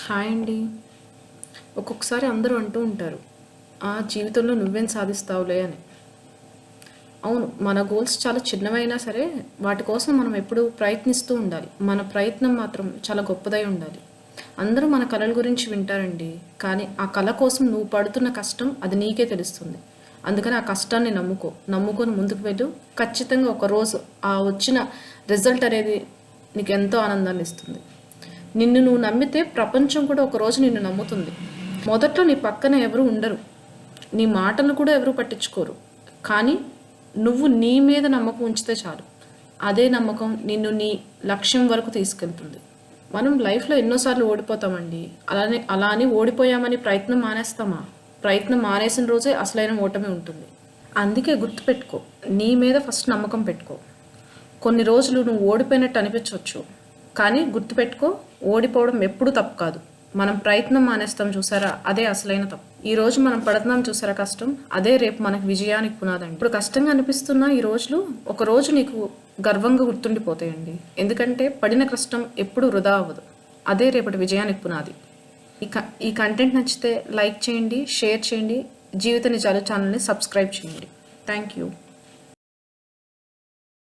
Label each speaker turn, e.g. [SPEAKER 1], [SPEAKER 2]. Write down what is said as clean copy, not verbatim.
[SPEAKER 1] Hi అండి. ఒక్కొక్కసారి అందరూ అంటూ ఉంటారు, జీవితంలో నువ్వేం సాధిస్తావులే అని. అవును, మన గోల్స్ చాలా చిన్నవైనా సరే వాటి కోసం మనం ఎప్పుడూ ప్రయత్నిస్తూ ఉండాలి. మన ప్రయత్నం మాత్రం చాలా గొప్పదై ఉండాలి. అందరూ మన కలల గురించి వింటారండి, కానీ ఆ కళ కోసం నువ్వు పడుతున్న కష్టం అది నీకే తెలుస్తుంది. అందుకని ఆ కష్టాన్ని నమ్ముకొని ముందుకు వెళ్ళు. ఖచ్చితంగా ఒకరోజు ఆ వచ్చిన రిజల్ట్ అనేది నీకు ఎంతో ఆనందాన్ని ఇస్తుంది. నిన్ను నువ్వు నమ్మితే ప్రపంచం కూడా ఒకరోజు నిన్ను నమ్ముతుంది. మొదట్లో నీ పక్కన ఎవరు ఉండరు, నీ మాటలు కూడా ఎవరు పట్టించుకోరు. కానీ నువ్వు నీ మీద నమ్మకం ఉంచితే చాలు, అదే నమ్మకం నిన్ను నీ లక్ష్యం వరకు తీసుకెళ్తుంది. మనం లైఫ్లో ఎన్నోసార్లు ఓడిపోతామండి. అలా అని ఓడిపోయామని ప్రయత్నం మానేస్తామా? ప్రయత్నం మానేసిన రోజే అసలైన ఓటమి ఉంటుంది. అందుకే గుర్తుపెట్టుకో, నీ మీద ఫస్ట్ నమ్మకం పెట్టుకో. కొన్ని రోజులు నువ్వు ఓడిపోయినట్టు అనిపించవచ్చు, కానీ గుర్తుపెట్టుకో, ఓడిపోవడం ఎప్పుడూ తప్పు కాదు. మనం ప్రయత్నం మానేస్తాం చూసారా, అదే అసలైన తప్పు. ఈరోజు మనం పడుతున్నాం చూసారా కష్టం, అదే రేపు మనకు విజయానికి పునాదండి. ఇప్పుడు కష్టంగా అనిపిస్తున్న ఈ రోజులు ఒక రోజు నీకు గర్వంగా గుర్తుండిపోతాయండి. ఎందుకంటే పడిన కష్టం ఎప్పుడూ వృధా అవ్వదు. అదే రేపటి విజయానికి పునాది. ఈ కంటెంట్ నచ్చితే లైక్ చేయండి, షేర్ చేయండి. జీవిత నిజాలు ఛానల్ని సబ్స్క్రైబ్ చేయండి. Thank you.